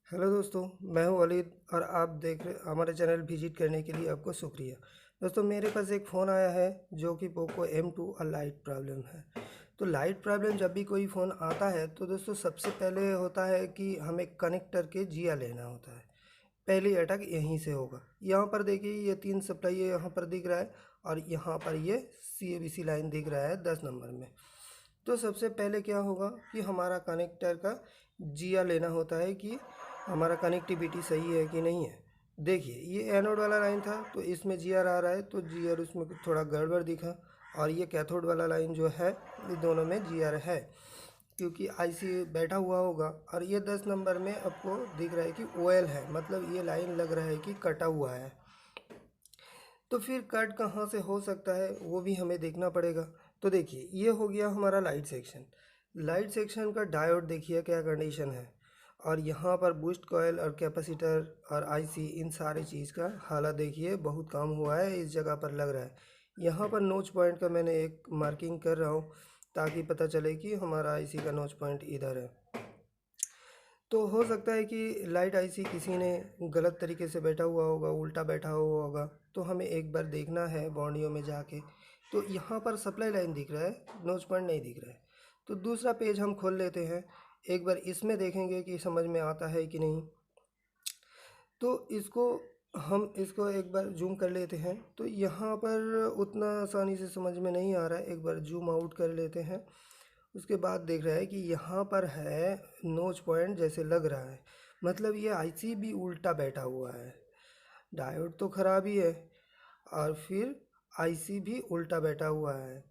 Hello दोस्तों, मैं हूं वलीद और आप देख रहे हमारे चैनल विजिट करने के लिए आपको शुक्रिया। दोस्तों, मेरे पास एक फ़ोन आया है जो कि पोको M2 और लाइट प्रॉब्लम है। तो लाइट प्रॉब्लम जब भी कोई फ़ोन आता है तो दोस्तों सबसे पहले होता है कि हमें कनेक्टर के जिया लेना होता है। पहली अटैक यहीं से होगा। यहाँ पर देखिए, ये 3 सप्लाई यहाँ पर दिख रहा है और यहाँ पर ये CABC लाइन दिख रहा है 10 नंबर में। तो सबसे पहले क्या होगा कि हमारा कनेक्टर का जिया लेना होता है कि हमारा कनेक्टिविटी सही है कि नहीं है। देखिए, ये एनोड वाला लाइन था तो इसमें जीआर आ रहा है, तो जीआर उसमें थोड़ा गड़बड़ दिखा। और ये कैथोड वाला लाइन जो है, ये दोनों में जीआर है क्योंकि आईसी बैठा हुआ होगा। और ये 10 नंबर में आपको दिख रहा है कि ओएल है, मतलब ये लाइन लग रहा है कि कटा हुआ है। तो फिर कट कहाँ से हो सकता है वो भी हमें देखना पड़ेगा। तो देखिए, ये हो गया हमारा लाइट सेक्शन। लाइट सेक्शन का डायोड देखिए क्या कंडीशन है। और यहाँ पर बूस्ट कॉयल और कैपेसिटर और आईसी, इन सारी चीज़ का हालत देखिए, बहुत काम हुआ है इस जगह पर लग रहा है। यहाँ पर नोच पॉइंट का मैंने एक मार्किंग कर रहा हूँ ताकि पता चले कि हमारा आईसी का नोच पॉइंट इधर है। तो हो सकता है कि लाइट आईसी किसी ने गलत तरीके से बैठा हुआ होगा, उल्टा बैठा हुआ होगा। तो हमें एक बार देखना है बॉन्डियो में जाके। तो यहाँ पर सप्लाई लाइन दिख रहा है, नोच पॉइंट नहीं दिख रहा है। तो दूसरा पेज हम खोल लेते हैं, एक बार इसमें देखेंगे कि समझ में आता है कि नहीं। तो इसको एक बार जूम कर लेते हैं। तो यहाँ पर उतना आसानी से समझ में नहीं आ रहा है, एक बार जूम आउट कर लेते हैं। उसके बाद देख रहा है कि यहाँ पर है नोच पॉइंट जैसे लग रहा है, मतलब ये आईसी भी उल्टा बैठा हुआ है। डायोड तो ख़राब ही है और फिर आईसी भी उल्टा बैठा हुआ है।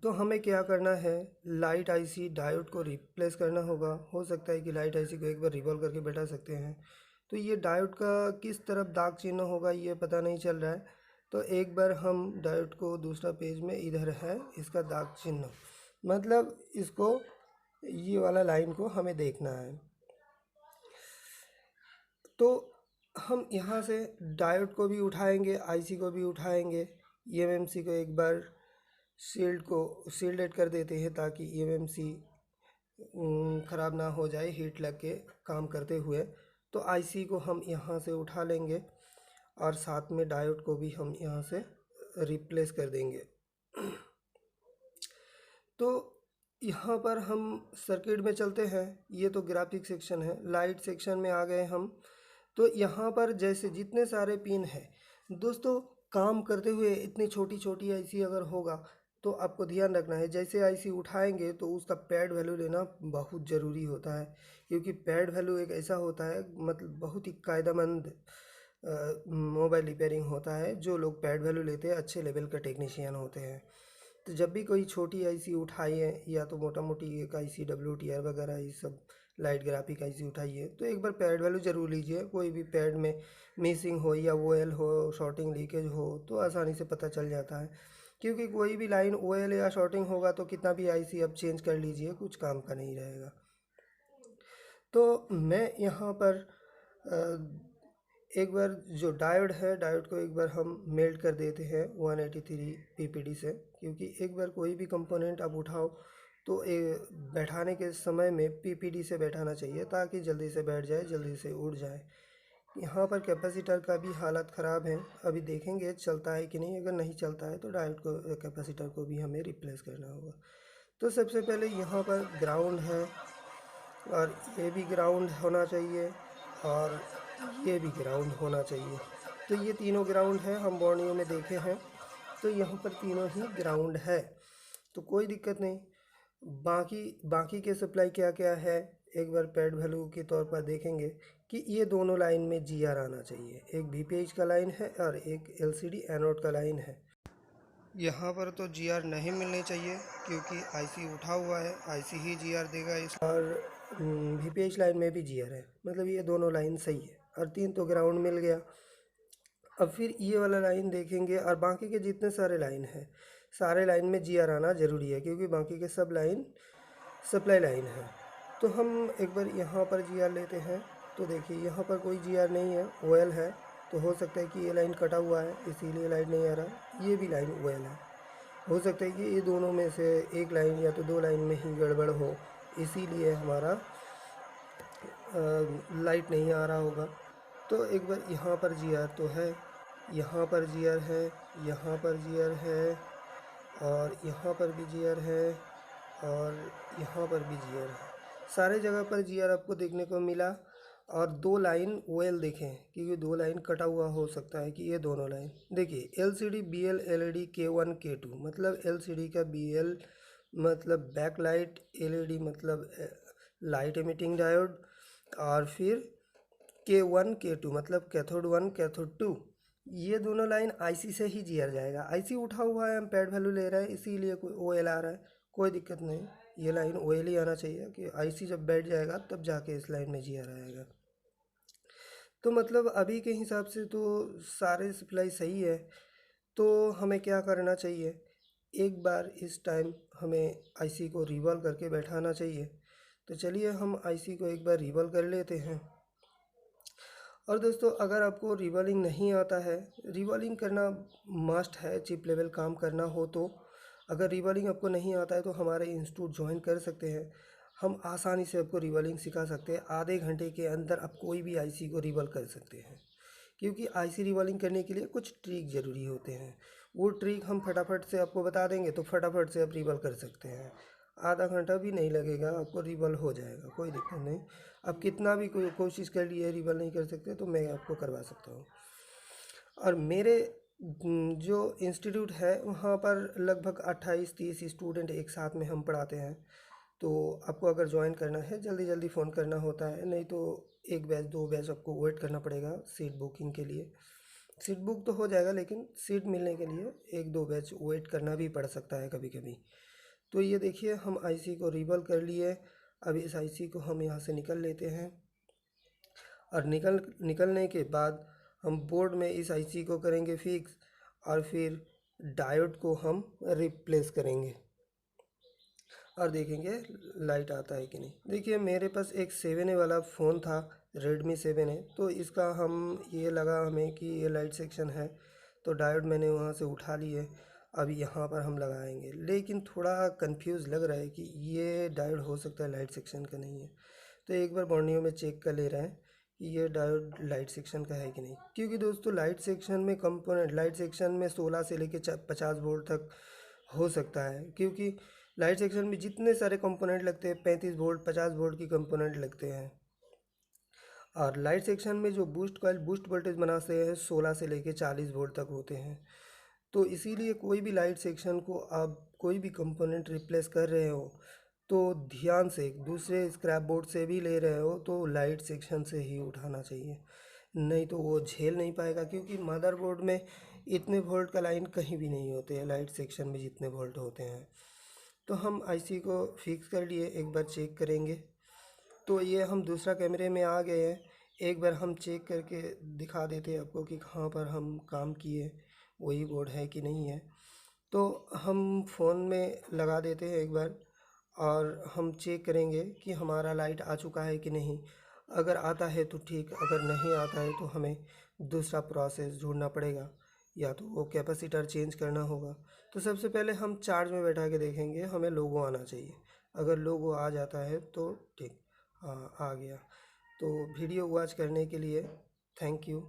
तो हमें क्या करना है, लाइट आईसी डायोड को रिप्लेस करना होगा। हो सकता है कि लाइट आईसी को एक बार रिवॉल्व करके बैठा सकते हैं। तो ये डायोड का किस तरफ दाग चिन्ह होगा ये पता नहीं चल रहा है। तो एक बार हम डायोड को दूसरा पेज में इधर है इसका दाग चिन्ह, मतलब इसको, ये वाला लाइन को हमें देखना है। तो हम यहाँ से डायोड को भी उठाएंगे, आईसी को भी उठाएंगे। ईएमएमसी को एक बार शील्डेड कर देते हैं ताकि ईएमएमसी ख़राब ना हो जाए हीट लग के काम करते हुए। तो आईसी को हम यहाँ से उठा लेंगे और साथ में डायोड को भी हम यहाँ से रिप्लेस कर देंगे। तो यहाँ पर हम सर्किट में चलते हैं। ये तो ग्राफिक सेक्शन है, लाइट सेक्शन में आ गए हम। तो यहाँ पर जैसे जितने सारे पिन हैं दोस्तों, काम करते हुए इतनी छोटी छोटी आईसी अगर होगा तो आपको ध्यान रखना है, जैसे आईसी उठाएंगे तो उसका पैड वैल्यू लेना बहुत ज़रूरी होता है। क्योंकि पैड वैल्यू एक ऐसा होता है, मतलब बहुत ही कायदेमंद मोबाइल रिपेयरिंग होता है। जो लोग पैड वैल्यू लेते हैं अच्छे लेवल का टेक्नीशियन होते हैं। तो जब भी कोई छोटी आईसी उठाइए या तो मोटा मोटी एक आईसी WTR वगैरह ये सब लाइट ग्राफिक आईसी उठाइए, तो एक बार पैड वैल्यू ज़रूर लीजिए। कोई भी पैड में मिसिंग हो या ओएल हो, शॉर्टिंग लीकेज हो तो आसानी से पता चल जाता है। क्योंकि कोई भी लाइन ओएल या शॉर्टिंग होगा तो कितना भी आईसी अब चेंज कर लीजिए, कुछ काम का नहीं रहेगा। तो मैं यहाँ पर एक बार जो डायोड है, डायोड को एक बार हम मेल्ट कर देते हैं 183 PPD से। क्योंकि एक बार कोई भी कंपोनेंट आप उठाओ तो बैठाने के समय में PPD से बैठाना चाहिए ताकि जल्दी से बैठ जाए, जल्दी से उड़ जाए। यहाँ पर कैपेसिटर का भी हालत ख़राब है, अभी देखेंगे चलता है कि नहीं। अगर नहीं चलता है तो डायोड को, कैपेसिटर को भी हमें रिप्लेस करना होगा। तो सबसे पहले यहाँ पर ग्राउंड है और ये भी ग्राउंड होना चाहिए और ये भी ग्राउंड होना चाहिए। तो ये तीनों ग्राउंड है, हम बोर्नियो में देखे हैं। तो यहाँ पर तीनों ही ग्राउंड है, तो कोई दिक्कत नहीं। बाकी बाकी के सप्लाई क्या क्या है, एक बार पैड वैल्यू के तौर पर देखेंगे कि ये दोनों लाइन में जीआर आना चाहिए। एक VPH का लाइन है और एक LCD एनोड का लाइन है। यहाँ पर तो जीआर नहीं मिलनी चाहिए क्योंकि आईसी उठा हुआ है, आईसी ही जीआर देगा इस। और VPH लाइन में भी जीआर है, मतलब ये दोनों लाइन सही है और 3 तो ग्राउंड मिल गया। अब फिर ये वाला लाइन देखेंगे और बाकी के जितने सारे लाइन हैं, सारे लाइन में जीआर आना ज़रूरी है क्योंकि बाकी के सब लाइन सप्लाई लाइन है। तो हम एक बार यहाँ पर जीआर लेते हैं। तो देखिए, यहाँ पर कोई जीआर नहीं है, ओएल है। तो हो सकता है कि ये लाइन कटा हुआ है इसीलिए लाइट नहीं आ रहा। ये भी लाइन ओएल है, हो सकता है कि ये दोनों में से एक लाइन या तो 2 लाइन में ही गड़बड़ हो, इसीलिए हमारा लाइट नहीं आ रहा होगा। तो एक बार यहाँ पर जीआर तो है, यहाँ पर जीआर है, यहाँ पर जीआर है, और यहाँ पर भी जीआर है, और यहाँ पर भी जीआर है। सारे जगह पर जीआर आपको देखने को मिला। और दो लाइन ओएल देखें, क्योंकि दो लाइन कटा हुआ हो सकता है कि ये दोनों लाइन देखिए LCD BL LED K1 K2, मतलब एलसीडी का बीएल मतलब बैक लाइट, एलईडी मतलब लाइट एमिटिंग डायोड, और फिर K1 K2 मतलब कैथोड 1 कैथोड 2। ये दोनों लाइन आईसी से ही जीआर जाएगा। आईसी उठा हुआ है, हम पैड वैल्यू ले रहे हैं, इसीलिए कोई ओएल आ रहा है, कोई दिक्कत नहीं। ये लाइन ओएल ही आना चाहिए कि आईसी जब बैठ जाएगा तब जाके इस लाइन में जीआर आएगा। तो मतलब अभी के हिसाब से तो सारे सप्लाई सही है। तो हमें क्या करना चाहिए, एक बार इस टाइम हमें आईसी को रिवॉल्व करके बैठाना चाहिए। तो चलिए हम आईसी को एक बार रिवॉल्व कर लेते हैं। और दोस्तों अगर आपको रिवॉल्विंग नहीं आता है, रिवॉल्विंग करना मस्ट है चिप लेवल काम करना हो तो। अगर रिवॉल्विंग आपको नहीं आता है तो हमारे इंस्टीट्यूट ज्वाइन कर सकते हैं। हम आसानी से आपको रिवॉल्विंग सिखा सकते हैं। आधे घंटे के अंदर आप कोई भी आईसी को रिवॉल्व कर सकते हैं। क्योंकि आईसी रिवॉल्विंग करने के लिए कुछ ट्रिक ज़रूरी होते हैं। वो ट्रिक हम फटाफट से आपको बता देंगे तो फटाफट से आप रिवॉल्व कर सकते हैं। आधा घंटा भी नहीं लगेगा, आपको रिवॉल्व हो जाएगा, कोई दिक्कत नहीं। आप कितना भी कोशिश कर लिए रिवॉल्व नहीं कर सकते तो मैं आपको करवा सकता हूँ। और मेरे जो इंस्टीट्यूट है वहाँ पर लगभग 28-30 स्टूडेंट एक साथ में हम पढ़ाते हैं। तो आपको अगर ज्वाइन करना है जल्दी जल्दी फ़ोन करना होता है, नहीं तो एक बैच दो बैच आपको वेट करना पड़ेगा सीट बुकिंग के लिए। सीट बुक तो हो जाएगा लेकिन सीट मिलने के लिए एक दो बैच वेट करना भी पड़ सकता है कभी कभी। तो ये देखिए हम आईसी को रिवॉल्व कर लिए। अब इस आईसी को हम यहाँ से निकल लेते हैं, और निकलने के बाद हम बोर्ड में इस आईसी को करेंगे फिक्स, और फिर डायोड को हम रिप्लेस करेंगे और देखेंगे लाइट आता है कि नहीं। देखिए मेरे पास एक 7A वाला फ़ोन था, रेडमी 7A, तो इसका हम ये लगा हमें कि ये लाइट सेक्शन है, तो डायोड मैंने वहाँ से उठा लिए। अब यहाँ पर हम लगाएंगे, लेकिन थोड़ा कंफ्यूज लग रहा है कि ये डायोड हो सकता है लाइट सेक्शन का नहीं है। तो एक बार बॉर्नियो में चेक कर ले रहे हैं कि ये डायोड लाइट सेक्शन का है कि नहीं। क्योंकि दोस्तों लाइट सेक्शन में कंपोनेंट, लाइट सेक्शन में 16 से लेके 50 वोल्ट तक हो सकता है। क्योंकि लाइट सेक्शन में जितने सारे कंपोनेंट लगते हैं 35 वोल्ट 50 वोल्ट की कंपोनेंट लगते हैं। और लाइट सेक्शन में जो बूस्ट कॉइल बूस्ट वोल्टेज बनाते हैं 16 से लेके 40 वोल्ट तक होते हैं। तो इसीलिए कोई भी लाइट सेक्शन को आप कोई भी कंपोनेंट रिप्लेस कर रहे हो तो ध्यान से, दूसरे स्क्रैप बोर्ड से भी ले रहे हो तो लाइट सेक्शन से ही उठाना चाहिए, नहीं तो वो झेल नहीं पाएगा। क्योंकि मदरबोर्ड में इतने वोल्ट का लाइन कहीं भी नहीं होते हैं लाइट सेक्शन में जितने वोल्ट होते हैं। तो हम आईसी को फिक्स कर लिए, एक बार चेक करेंगे। तो ये हम दूसरा कैमरे में आ गए हैं, एक बार हम चेक करके दिखा देते हैं आपको कि कहाँ पर हम काम किए, वही बोर्ड है कि नहीं है। तो हम फ़ोन में लगा देते हैं एक बार, और हम चेक करेंगे कि हमारा लाइट आ चुका है कि नहीं। अगर आता है तो ठीक, अगर नहीं आता है तो हमें दूसरा प्रोसेस ढूंढना पड़ेगा, या तो वो कैपेसिटर चेंज करना होगा। तो सबसे पहले हम चार्ज में बैठा के देखेंगे, हमें लोगो आना चाहिए। अगर लोगो आ जाता है तो ठीक, हाँ आ गया। तो वीडियो वॉच करने के लिए थैंक यू।